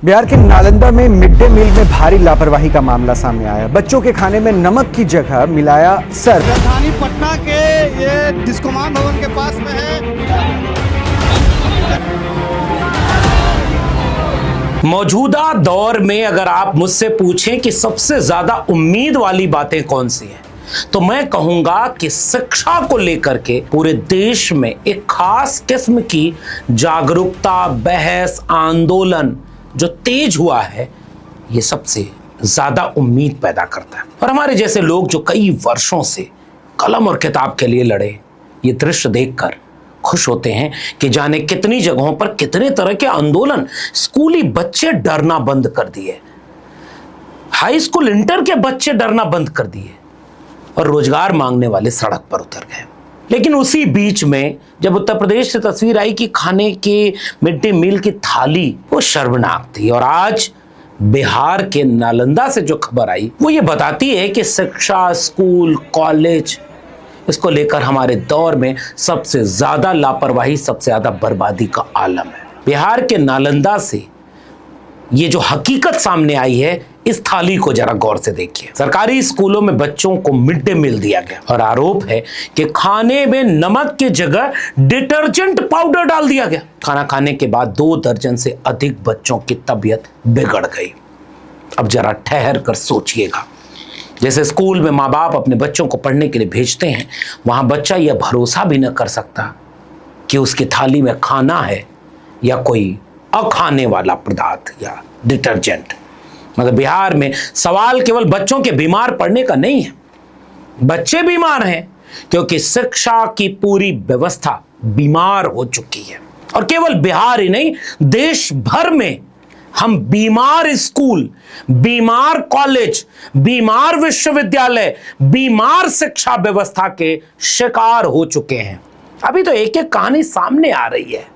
बिहार के नालंदा में mid day meal में भारी लापरवाही का मामला सामने आया। बच्चों के खाने में नमक की जगह मिलाया सर। राजधानी पटना के ये डिस्कोमान भवन के पास में है। मौजूदा दौर में अगर आप मुझसे पूछें कि सबसे ज्यादा उम्मीद वाली बातें कौन सी हैं, तो मैं कहूंगा कि शिक्षा को लेकर के पूरे देश में एक खास किस्म की जागरूकता, बहस, आंदोलन जो तेज हुआ है, ये सबसे ज्यादा उम्मीद पैदा करता है। और हमारे जैसे लोग जो कई वर्षों से कलम और किताब के लिए लड़े, ये दृश्य देखकर खुश होते हैं कि जाने कितनी जगहों पर कितने तरह के आंदोलन स्कूली बच्चे डरना बंद कर दिए, हाई स्कूल इंटर के बच्चे डरना बंद कर दिए और रोजगार मांगने वाले सड़क पर उतर गए। लेकिन उसी बीच में जब उत्तर प्रदेश से तस्वीर आई कि खाने के मिड डे मील की थाली वो शर्मनाक थी, और आज बिहार के नालंदा से जो खबर आई वो ये बताती है कि शिक्षा, स्कूल, कॉलेज, इसको लेकर हमारे दौर में सबसे ज्यादा लापरवाही, सबसे ज्यादा बर्बादी का आलम है। बिहार के नालंदा से ये जो हकीकत सामने आई है, इस थाली को जरा गौर से देखिए। सरकारी स्कूलों में बच्चों को मिड डे मील दिया गया और आरोप है कि खाने में नमक की जगह डिटर्जेंट पाउडर डाल दिया गया। खाना खाने के बाद 2 दर्जन से अधिक बच्चों की तबीयत बिगड़ गई। अब जरा ठहर कर सोचिएगा। जैसे स्कूल में माँ बाप अपने बच्चों को पढ़ने के लिए भेजते हैं, वहां बच्चा यह भरोसा भी न कर सकता कि उसकी थाली में खाना है या कोई अखाने वाला पदार्थ या डिटर्जेंट। मगर बिहार में सवाल केवल बच्चों के बीमार पड़ने का नहीं है, बच्चे बीमार हैं क्योंकि शिक्षा की पूरी व्यवस्था बीमार हो चुकी है। और केवल बिहार ही नहीं, देश भर में हम बीमार स्कूल, बीमार कॉलेज, बीमार विश्वविद्यालय, बीमार शिक्षा व्यवस्था के शिकार हो चुके हैं। अभी तो एक एक कहानी सामने आ रही है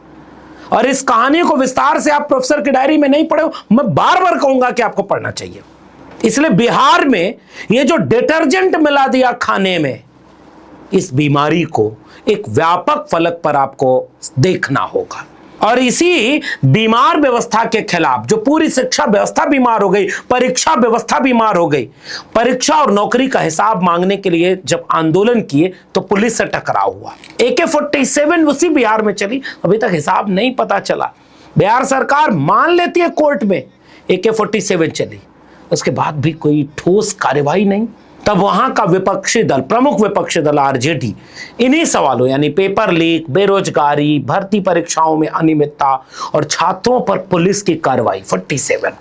और इस कहानी को विस्तार से आप प्रोफेसर की डायरी में नहीं पढ़े हो, मैं बार बार कहूंगा कि आपको पढ़ना चाहिए। इसलिए बिहार में ये जो डिटर्जेंट मिला दिया खाने में, इस बीमारी को एक व्यापक फलक पर आपको देखना होगा। और इसी बीमार व्यवस्था के खिलाफ जो पूरी शिक्षा व्यवस्था बीमार हो गई, परीक्षा व्यवस्था बीमार हो गई। परीक्षा और नौकरी का हिसाब मांगने के लिए जब आंदोलन किए तो पुलिस से टकराव हुआ। AK-47 उसी बिहार में चली, अभी तक हिसाब नहीं पता चला। बिहार सरकार मान लेती है कोर्ट में AK-47 चली, उसके बाद भी कोई ठोस कार्यवाही नहीं। तब वहां का विपक्षी दल, प्रमुख विपक्षी दल RJD, इन्हीं सवालों यानी पेपर लीक, बेरोजगारी, भर्ती परीक्षाओं में अनियमितता और छात्रों पर पुलिस की कार्रवाई 47,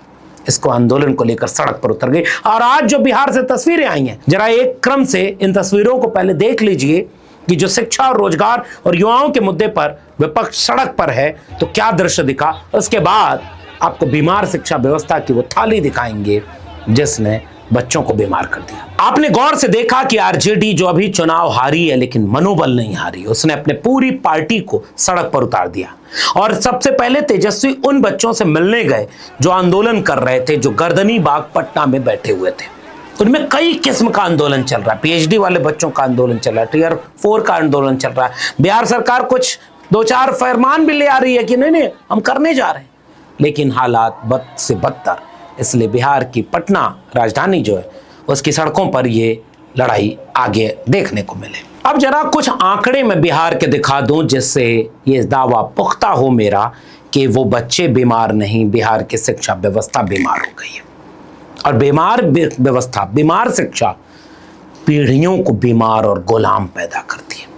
इसको आंदोलन को लेकर सड़क पर उतर गई। और आज जो बिहार से तस्वीरें आई हैं, जरा एक क्रम से इन तस्वीरों को पहले देख लीजिए कि जो शिक्षा और रोजगार और युवाओं के मुद्दे पर विपक्ष सड़क पर है तो क्या दृश्य दिखा। उसके बाद आपको बीमार शिक्षा व्यवस्था की वो थाली दिखाएंगे जिसने बच्चों को बीमार कर दिया। आपने गौर से देखा कि RJD जो अभी चुनाव हारी है लेकिन मनोबल नहीं हारी, उसने अपने पूरी पार्टी को सड़क पर उतार दिया और सबसे पहले तेजस्वी उन बच्चों से मिलने गए जो आंदोलन कर रहे थे, जो गर्दनी बाग पटना में बैठे हुए थे। उनमें कई किस्म का आंदोलन चल रहा है, PhD वाले बच्चों का आंदोलन चल रहा है, Tier 4 का आंदोलन चल रहा है। बिहार सरकार कुछ 2-4 फरमान भी ले आ रही है कि नहीं हम करने जा रहे हैं, लेकिन हालात बद से बदतर। इसलिए बिहार की पटना राजधानी जो है, उसकी सड़कों पर ये लड़ाई आगे देखने को मिले। अब जरा कुछ आंकड़े में बिहार के दिखा दूं जिससे ये दावा पुख्ता हो मेरा कि वो बच्चे बीमार नहीं, बिहार की शिक्षा व्यवस्था बीमार हो गई है। और बीमार व्यवस्था, बीमार शिक्षा पीढ़ियों को बीमार और गुलाम पैदा करती है।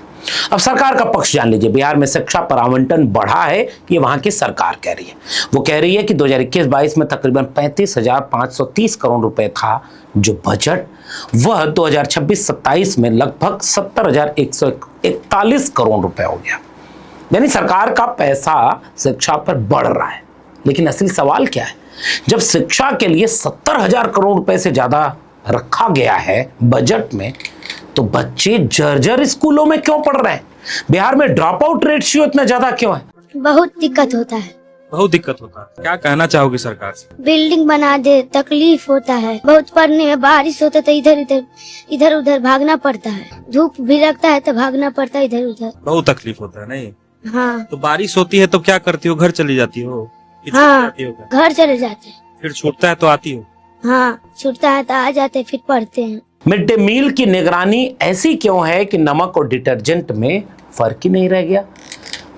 अब सरकार का पक्ष जान लीजिए। बिहार में शिक्षा पर आवंटन बढ़ा है, ये वहां की सरकार कह रही है। वो कह रही है कि 2021-22 में तकरीबन 35,530 करोड़ रुपए था जो बजट, वह 2026-27 में लगभग 70,141 करोड़ रुपए हो गया। यानी सरकार का पैसा शिक्षा पर बढ़ रहा है। लेकिन असली सवाल क्या है, जब शिक्षा के लिए 70,000 करोड़ रुपए से ज्यादा रखा गया है बजट में, तो बच्चे जर्जर स्कूलों में क्यों पढ़ रहे हैं? बिहार में ड्रॉप आउट रेशियो इतना ज्यादा क्यों है? बहुत दिक्कत होता है। बहुत दिक्कत होता है। क्या कहना चाहोगे सरकार से? बिल्डिंग बना दे, तकलीफ होता है बहुत। पढ़ने में बारिश होता है तो इधर उधर भागना पड़ता है, धूप भी लगता है तो भागना पड़ता है इधर उधर। बहुत तकलीफ होता है नहीं? हाँ। तो बारिश होती है तो क्या करती हो, घर चली जाती हो? कि छुट्टी हाँ आती हो क्या? घर चले जाते हैं। फिर छूटता है तो आती हो? हाँ छूटता है तो आ जाते हैं, फिर पढ़ते हैं। मिड डे मील की निगरानी ऐसी क्यों है कि नमक और डिटर्जेंट में फर्क ही नहीं रह गया?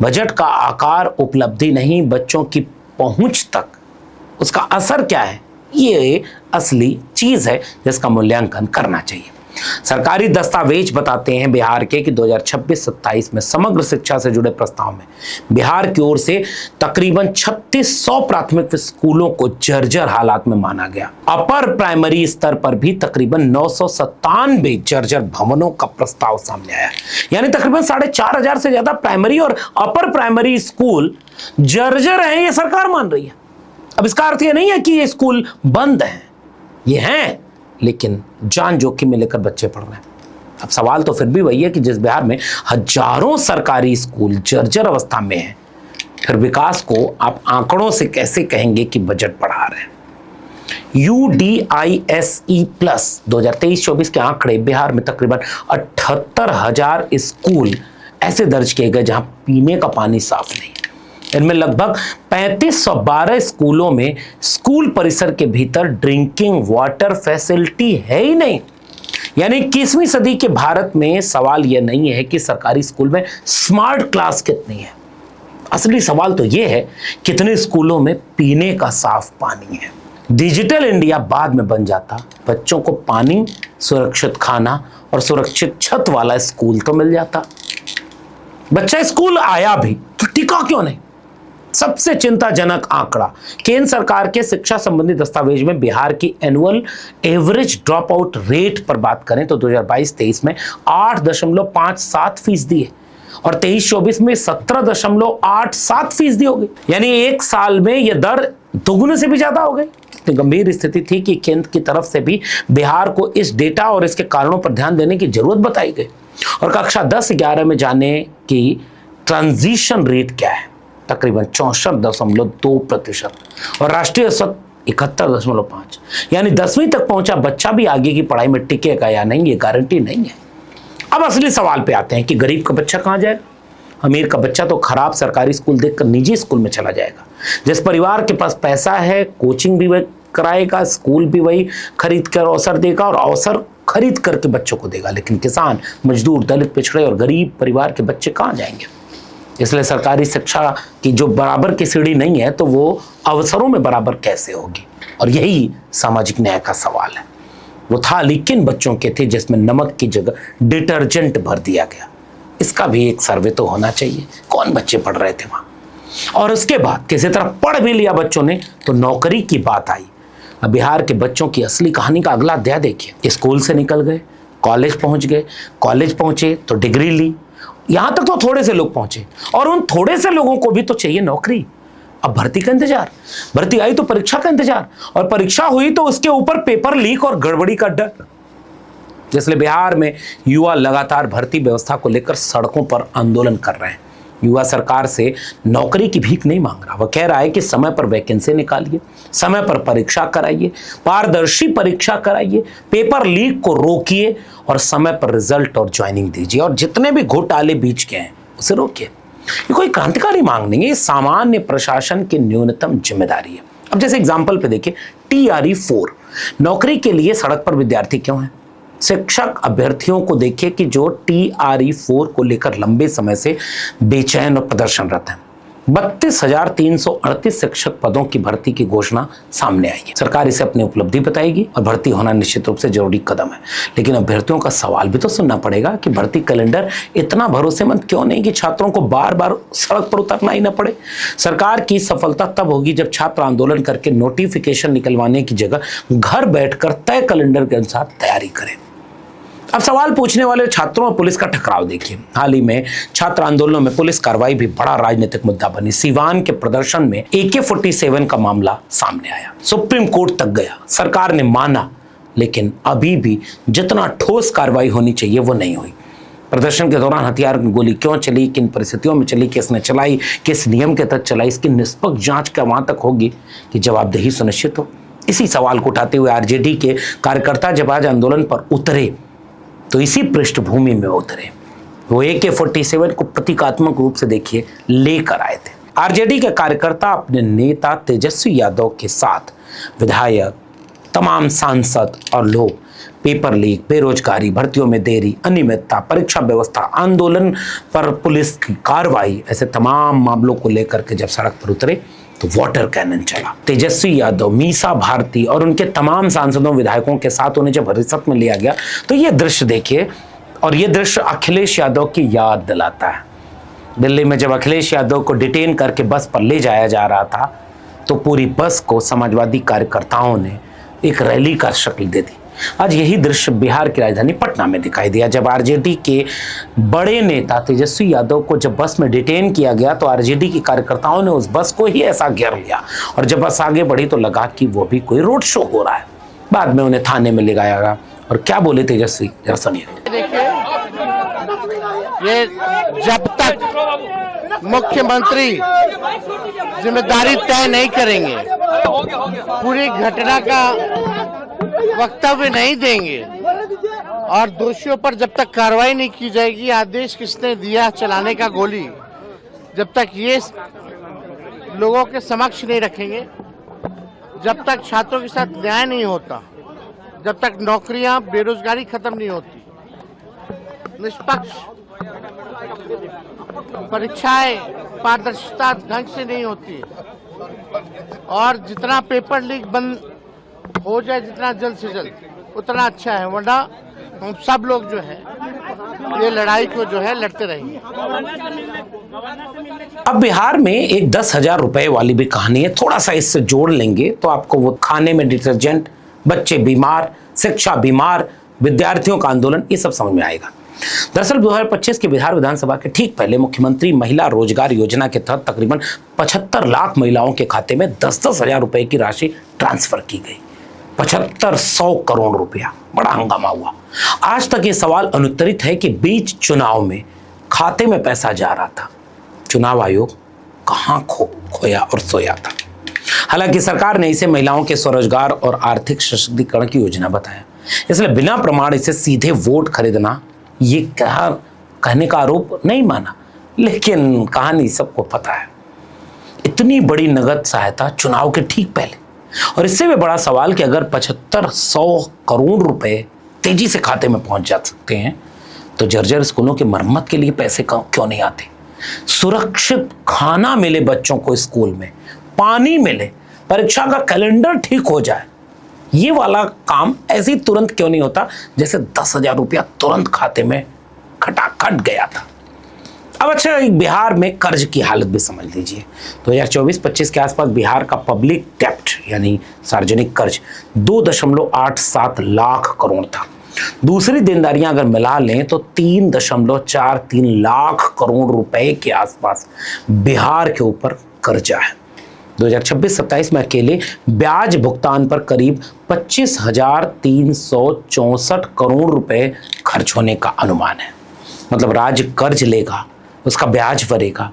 बजट का आकार उपलब्धि नहीं, बच्चों की पहुंच तक उसका असर क्या है, ये असली चीज है जिसका मूल्यांकन करना चाहिए। सरकारी दस्तावेज बताते हैं बिहार के कि 2026-27 में समग्र शिक्षा से जुड़े प्रस्ताव में बिहार की ओर से तकरीबन 3600 प्राथमिक स्कूलों को जर्जर हालात में माना गया। अपर प्राइमरी स्तर पर भी तकरीबन 997 जर्जर भवनों का प्रस्ताव सामने आया, यानी तकरीबन 4500 से ज्यादा प्राइमरी और अपर प्राइमरी स्कूल जर्जर हैं, ये सरकार मान रही है। अब इसका अर्थ ये नहीं है कि ये स्कूल बंद हैं, ये हैं, लेकिन जान जोखिम में लेकर बच्चे पढ़ रहे हैं। अब सवाल तो फिर भी वही है कि जिस बिहार में हजारों सरकारी स्कूल जर्जर अवस्था में हैं, फिर विकास को आप आंकड़ों से कैसे कहेंगे कि बजट बढ़ा रहे हैं? UDISE प्लस 2023-24 के आंकड़े बिहार में तकरीबन 78,000 स्कूल ऐसे दर्ज किए गए जहां पीने का पानी साफ नहीं। इनमें लगभग 3512 स्कूलों में स्कूल परिसर के भीतर ड्रिंकिंग वाटर फैसिलिटी है ही नहीं। यानी 21वीं सदी के भारत में सवाल यह नहीं है कि सरकारी स्कूल में स्मार्ट क्लास कितनी है, असली सवाल तो यह है कितने स्कूलों में पीने का साफ पानी है। डिजिटल इंडिया बाद में बन जाता, बच्चों को पानी, सुरक्षित खाना और सुरक्षित छत वाला स्कूल तो मिल जाता। बच्चा स्कूल आया भी तो टिका क्यों नहीं? सबसे चिंताजनक आंकड़ा केंद्र सरकार के शिक्षा संबंधी दस्तावेज में बिहार की annual average drop out rate पर बात करें तो 2022-23 में 8.57% है और 23-24 में 17.87% हो गई, यानी एक साल में यह दर दोगुने से भी ज्यादा हो गई। इतनी गंभीर स्थिति थी कि केंद्र की तरफ से भी बिहार को इस डेटा और इसके कारणों पर ध्यान देने की जरूरत बताई गई और कक्षा 10-11 में जाने की ट्रांजिशन रेट क्या है, तकरीबन 64.2% और राष्ट्रीय औसत 71.5, यानी 10वीं तक पहुंचा बच्चा भी आगे की पढ़ाई में टिकेगा या नहीं, ये गारंटी नहीं है। अब असली सवाल पे आते हैं कि गरीब का बच्चा कहां जाएगा? अमीर का बच्चा तो खराब सरकारी स्कूल देखकर निजी स्कूल में चला जाएगा। जिस परिवार के पास पैसा है, कोचिंग भी वही कराएगा, स्कूल भी वही खरीद कर अवसर देगा और अवसर खरीद करके बच्चों को देगा, लेकिन किसान, मजदूर, दलित, पिछड़े और गरीब परिवार के बच्चे कहां जाएंगे? इसलिए सरकारी शिक्षा की जो बराबर की सीढ़ी नहीं है तो वो अवसरों में बराबर कैसे होगी? और यही सामाजिक न्याय का सवाल है। वो थाली किन बच्चों के थे जिसमें नमक की जगह डिटर्जेंट भर दिया गया? इसका भी एक सर्वे तो होना चाहिए, कौन बच्चे पढ़ रहे थे वहां? और उसके बाद किसी तरह पढ़ भी लिया बच्चों ने तो नौकरी की बात आई। अब बिहार के बच्चों की असली कहानी का अगला अध्याय देखिए। स्कूल से निकल गए, कॉलेज पहुंच गए, कॉलेज पहुंचे तो डिग्री ली, यहां तक तो थोड़े से लोग पहुंचे और उन थोड़े से लोगों को भी तो चाहिए नौकरी। अब भर्ती का इंतजार, भर्ती आई तो परीक्षा का इंतजार और परीक्षा हुई तो उसके ऊपर पेपर लीक और गड़बड़ी का डर। इसलिए बिहार में युवा लगातार भर्ती व्यवस्था को लेकर सड़कों पर आंदोलन कर रहे हैं। युवा सरकार से नौकरी की भीख नहीं मांग रहा, वह कह रहा है कि समय पर वैकेंसी निकालिए, समय पर परीक्षा कराइए, पारदर्शी परीक्षा कराइए, पेपर लीक को रोकिए और समय पर रिजल्ट और ज्वाइनिंग दीजिए और जितने भी घोटाले बीच के हैं उसे रोकिए। ये कोई क्रांतिकारी मांग नहीं है, ये सामान्य प्रशासन की न्यूनतम जिम्मेदारी है। अब जैसे एग्जाम्पल पे देखिए, TRE-4 नौकरी के लिए सड़क पर विद्यार्थी क्यों है? शिक्षक अभ्यर्थियों को देखिए कि जो TRE-4 को लेकर लंबे समय से बेचैन और प्रदर्शनरत हैं। 32,338 शिक्षक पदों की भर्ती की घोषणा सामने आई है। सरकार इसे अपनी उपलब्धि बताएगी और भर्ती होना निश्चित रूप से जरूरी कदम है, लेकिन अभ्यर्थियों का सवाल भी तो सुनना पड़ेगा कि भर्ती कैलेंडर इतना भरोसेमंद क्यों नहीं कि छात्रों को बार बार सड़क पर उतरना ही न पड़े। सरकार की सफलता तब होगी जब छात्र आंदोलन करके नोटिफिकेशन निकलवाने की जगह घर बैठकर तय कैलेंडर के अनुसार तैयारी करें। अब सवाल पूछने वाले छात्रों और पुलिस का टकराव देखिए। हाल ही में छात्र आंदोलनों में पुलिस कार्रवाई भी बड़ा राजनीतिक मुद्दा बनी। सीवान के प्रदर्शन में AK-47 का मामला सामने आया, सुप्रीम कोर्ट तक गया, सरकार ने माना, लेकिन अभी भी जितना ठोस कार्रवाई होनी चाहिए वो नहीं हुई। प्रदर्शन के दौरान हथियार की गोली क्यों चली, किन परिस्थितियों में चली, किसने चलाई, किस नियम के तहत चलाई, इसकी निष्पक्ष जांच का वहां तक होगी कि जवाबदेही सुनिश्चित हो। इसी सवाल को उठाते हुए RJD के कार्यकर्ता जब आज आंदोलन पर उतरे तो इसी पृष्ठभूमि में उतरे। वो AK-47 को प्रतीकात्मक रूप से देखिए लेकर आए थे। आरजेडी के कार्यकर्ता अपने नेता तेजस्वी यादव के साथ विधायक, तमाम सांसद और लोग पेपर लीक, बेरोजगारी, भर्तियों में देरी, अनियमितता, परीक्षा व्यवस्था, आंदोलन पर पुलिस की कार्रवाई, ऐसे तमाम मामलों को लेकर के जब सड़क पर उतरे तो वाटर कैनन चला। तेजस्वी यादव, मीसा भारती और उनके तमाम सांसदों, विधायकों के साथ उन्हें जब हिरासत में लिया गया तो ये दृश्य देखिए, और ये दृश्य अखिलेश यादव की याद दिलाता है। दिल्ली में जब अखिलेश यादव को डिटेन करके बस पर ले जाया जा रहा था तो पूरी बस को समाजवादी कार्यकर्ताओं ने एक रैली का शक्ल दे दी। आज यही दृश्य बिहार की राजधानी पटना में दिखाई दिया। जब आरजेडी के बड़े नेता तेजस्वी यादव को जब बस में डिटेन किया गया तो आरजेडी के कार्यकर्ताओं ने उस बस को ही ऐसा घेर लिया, और जब बस आगे बढ़ी तो लगा कि वो भी कोई रोड शो हो रहा है। बाद में उन्हें थाने में ले गया गया। और क्या बोले तेजस्वी, जरा सुनिए। देखिए, ये जब तक मुख्यमंत्री जिम्मेदारी तय नहीं करेंगे, पूरी घटना का वक्तव्य नहीं देंगे और दोषियों पर जब तक कार्रवाई नहीं की जाएगी, आदेश किसने दिया चलाने का गोली, जब तक ये लोगों के समक्ष नहीं रखेंगे, जब तक छात्रों के साथ न्याय नहीं होता, जब तक नौकरियां, बेरोजगारी खत्म नहीं होती, निष्पक्ष परीक्षाएं पारदर्शिता ढंग से नहीं होती, और जितना पेपर लीक बंद हो जाए जितना जल्द से जल्द उतना अच्छा है, वरना हम सब लोग जो है ये लड़ाई को जो है लड़ते रहेंगे। अब बिहार में एक 10,000 रुपए वाली भी कहानी है। थोड़ा सा इससे जोड़ लेंगे तो आपको वो खाने में डिटर्जेंट, बच्चे बीमार, शिक्षा बीमार, विद्यार्थियों का आंदोलन, ये सब समझ में आएगा। दरअसल 2025 के बिहार विधानसभा के ठीक पहले मुख्यमंत्री महिला रोजगार योजना के तहत तकरीबन 75 लाख महिलाओं के खाते में 10-10 हजार रुपए की राशि ट्रांसफर की गई। 7500 करोड़ रुपया, बड़ा हंगामा हुआ। आज तक ये सवाल अनुत्तरित है कि बीच चुनाव में खाते में पैसा जा रहा था, चुनाव आयोग कहां खोया और सोया था। हालांकि सरकार ने इसे महिलाओं के स्वरोजगार और आर्थिक सशक्तिकरण की योजना बताया, इसलिए बिना प्रमाण इसे सीधे वोट खरीदना, ये कहने का आरोप नहीं माना, लेकिन कहानी सबको पता है। इतनी बड़ी नगद सहायता चुनाव के ठीक पहले, और इससे भी बड़ा सवाल कि अगर 7500 करोड़ रुपए तेजी से खाते में पहुंच जा सकते हैं तो जर्जर स्कूलों की मरम्मत के लिए पैसे क्यों नहीं आते? सुरक्षित खाना मिले बच्चों को स्कूल में, पानी मिले, परीक्षा का कैलेंडर ठीक हो जाए, ये वाला काम ऐसे ही तुरंत क्यों नहीं होता जैसे 10,000 रुपया तुरंत खाते में खटाखट गया था। अब अच्छा, बिहार में कर्ज की हालत भी समझ लीजिए। 2024-25 के आसपास बिहार का पब्लिक डेप्ट यानी सार्वजनिक कर्ज 2.87 लाख करोड़ था। दूसरी देनदारियां अगर मिला लें तो 3.43 लाख करोड़ रुपए के आसपास बिहार के ऊपर कर्जा है। 2026-27 में अकेले ब्याज भुगतान पर करीब 25,364 करोड़ रुपए खर्च होने का अनुमान है। मतलब राज्य कर्ज लेगा, उसका ब्याज भरेगा,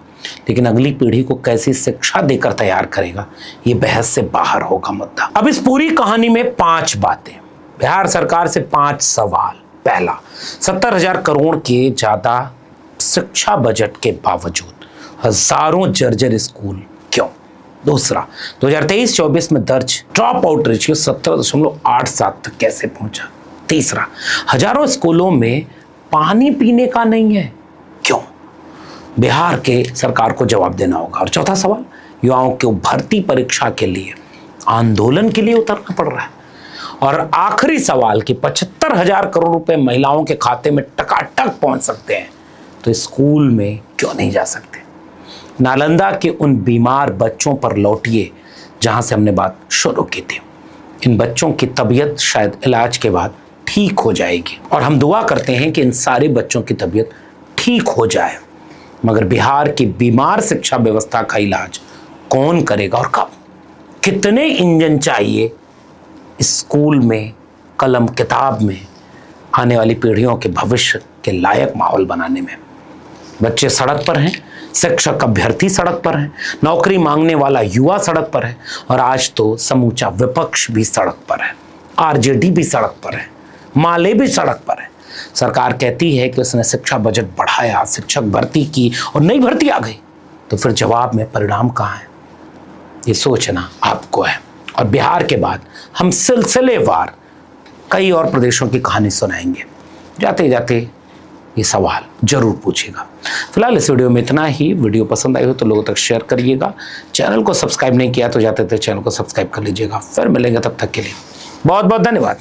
लेकिन अगली पीढ़ी को कैसी शिक्षा देकर तैयार करेगा, ये बहस से बाहर होगा मुद्दा। अब इस पूरी कहानी में 5 बातें, बिहार सरकार से 5 सवाल। पहला, 70,000 करोड़ के ज्यादा शिक्षा बजट के बावजूद हजारों जर्जर स्कूल क्यों? दूसरा, 2023-24 में दर्ज ड्रॉप आउट रेशियो 17.87 तक कैसे पहुंचा? तीसरा, हजारों स्कूलों में पानी पीने का नहीं है, क्यों? बिहार के सरकार को जवाब देना होगा। और चौथा सवाल, युवाओं को भर्ती परीक्षा के लिए आंदोलन के लिए उतरना पड़ रहा है। और आखिरी सवाल कि 75,000 करोड़ रुपए महिलाओं के खाते में टकाटक पहुंच सकते हैं तो स्कूल में क्यों नहीं जा सकते? नालंदा के उन बीमार बच्चों पर लौटिए जहां से हमने बात शुरू की थी। इन बच्चों की तबीयत शायद इलाज के बाद ठीक हो जाएगी, और हम दुआ करते हैं कि इन सारे बच्चों की तबीयत ठीक हो जाए। मगर बिहार की बीमार शिक्षा व्यवस्था का इलाज कौन करेगा और कब? कितने इंजन चाहिए स्कूल में, कलम किताब में आने वाली पीढ़ियों के भविष्य के लायक माहौल बनाने में? बच्चे सड़क पर हैं, शिक्षक अभ्यर्थी सड़क पर हैं, नौकरी मांगने वाला युवा सड़क पर है, और आज तो समूचा विपक्ष भी सड़क पर है, आरजेडी भी सड़क पर है, माले भी सड़क पर है। सरकार कहती है कि उसने शिक्षा बजट बढ़ाया, शिक्षक भर्ती की और नई भर्ती आ गई, तो फिर जवाब में परिणाम कहाँ है, ये सोचना आपको है। और बिहार के बाद हम सिलसिलेवार कई और प्रदेशों की कहानी सुनाएंगे। जाते जाते ये सवाल जरूर पूछिएगा। फिलहाल इस वीडियो में इतना ही। वीडियो पसंद आई हो तो लोगों तक शेयर करिएगा। चैनल को सब्सक्राइब नहीं किया तो जाते थे चैनल को सब्सक्राइब कर लीजिएगा। फिर मिलेंगे, तब तक के लिए बहुत बहुत धन्यवाद।